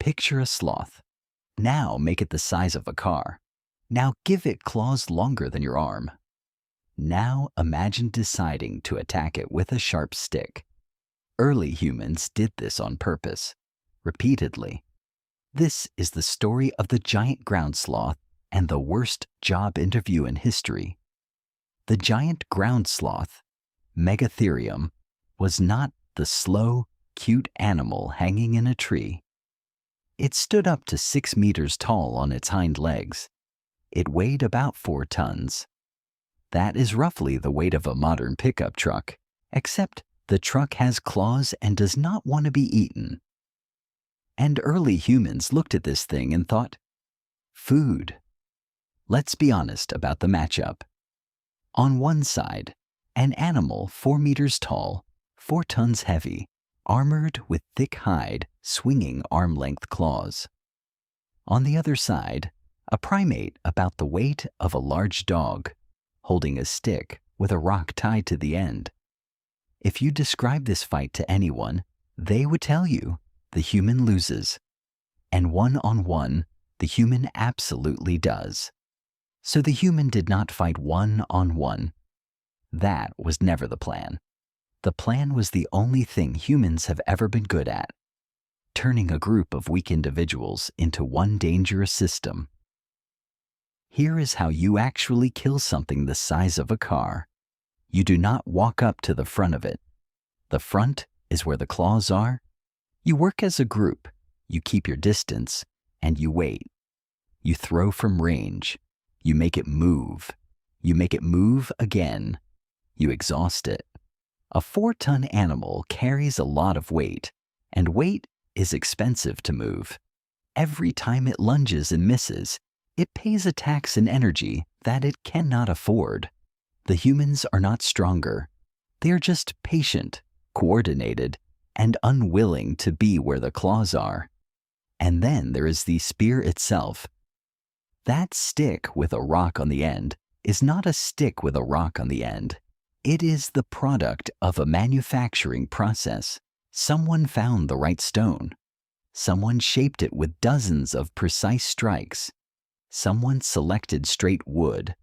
Picture a sloth. Now make it the size of a car. Now give it claws longer than your arm. Now imagine deciding to attack it with a sharp stick. Early humans did this on purpose, repeatedly. This is the story of the giant ground sloth and the worst job interview in history. The giant ground sloth, Megatherium, was not the slow, cute animal hanging in a tree. It stood up to 6 meters tall on its hind legs. It weighed about 4 tons. That is roughly the weight of a modern pickup truck, except the truck has claws and does not want to be eaten. And early humans looked at this thing and thought, food. Let's be honest about the matchup. On one side, an animal 4 meters tall, 4 tons heavy, armored with thick hide, swinging arm-length claws. On the other side, a primate about the weight of a large dog, holding a stick with a rock tied to the end. If you describe this fight to anyone, they would tell you the human loses. And one-on-one, the human absolutely does. So the human did not fight one-on-one. That was never the plan. The plan was the only thing humans have ever been good at, turning a group of weak individuals into one dangerous system. Here is how you actually kill something the size of a car. You do not walk up to the front of it. The front is where the claws are. You work as a group. You keep your distance, and you wait. You throw from range. You make it move. You make it move again. You exhaust it. A 4-ton animal carries a lot of weight, and weight is expensive to move. Every time it lunges and misses, it pays a tax in energy that it cannot afford. The humans are not stronger. They are just patient, coordinated, and unwilling to be where the claws are. And then there is the spear itself. That stick with a rock on the end is not a stick with a rock on the end. It is the product of a manufacturing process. Someone found the right stone. Someone shaped it with dozens of precise strikes. Someone selected straight wood,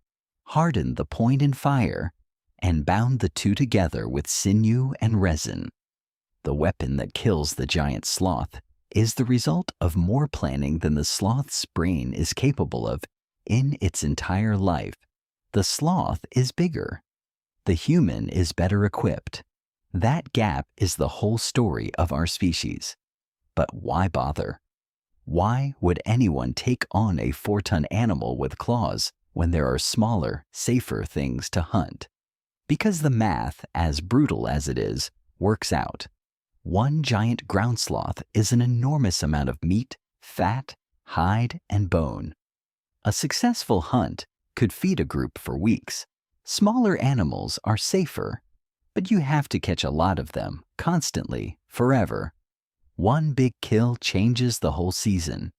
hardened the point in fire, and bound the two together with sinew and resin. The weapon that kills the giant sloth is the result of more planning than the sloth's brain is capable of in its entire life. The sloth is bigger. The human is better equipped. That gap is the whole story of our species. But why bother? Why would anyone take on a 4-ton animal with claws when there are smaller, safer things to hunt? Because the math, as brutal as it is, works out. One giant ground sloth is an enormous amount of meat, fat, hide, and bone. A successful hunt could feed a group for weeks. Smaller animals are safer, but you have to catch a lot of them, constantly, forever. One big kill changes the whole season.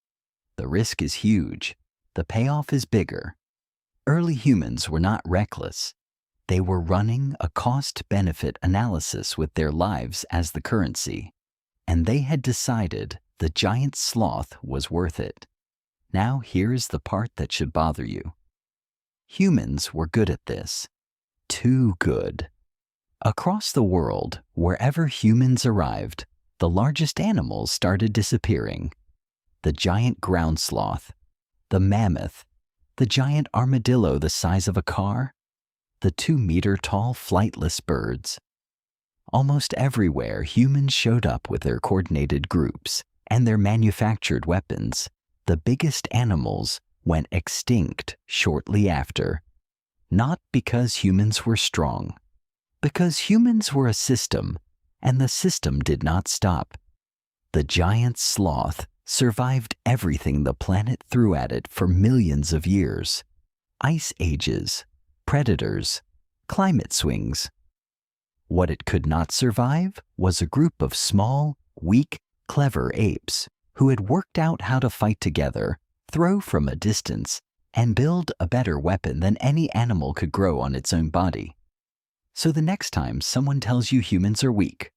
The risk is huge. The payoff is bigger. Early humans were not reckless. They were running a cost-benefit analysis with their lives as the currency, and they had decided the giant sloth was worth it. Now here's the part that should bother you. Humans were good at this. Too good. Across the world, wherever humans arrived, the largest animals started disappearing. The giant ground sloth, the mammoth, the giant armadillo the size of a car, the 2-meter-tall flightless birds. Almost everywhere, humans showed up with their coordinated groups and their manufactured weapons. The biggest animals went extinct shortly after. Not because humans were strong, because humans were a system, and the system did not stop. The giant sloth survived everything the planet threw at it for millions of years. Ice ages, predators, climate swings. What it could not survive was a group of small, weak, clever apes who had worked out how to fight together, throw from a distance, and build a better weapon than any animal could grow on its own body. So the next time someone tells you humans are weak,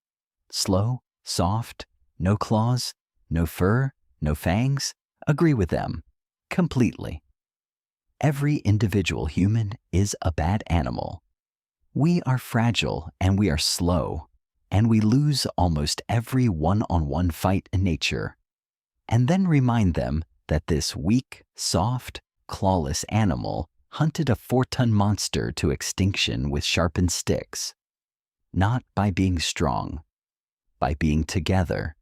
slow, soft, no claws, no fur, no fangs? Agree with them. Completely. Every individual human is a bad animal. We are fragile and we are slow, and we lose almost every one-on-one fight in nature. And then remind them that this weak, soft, clawless animal hunted a 4-ton monster to extinction with sharpened sticks. Not by being strong, by being together,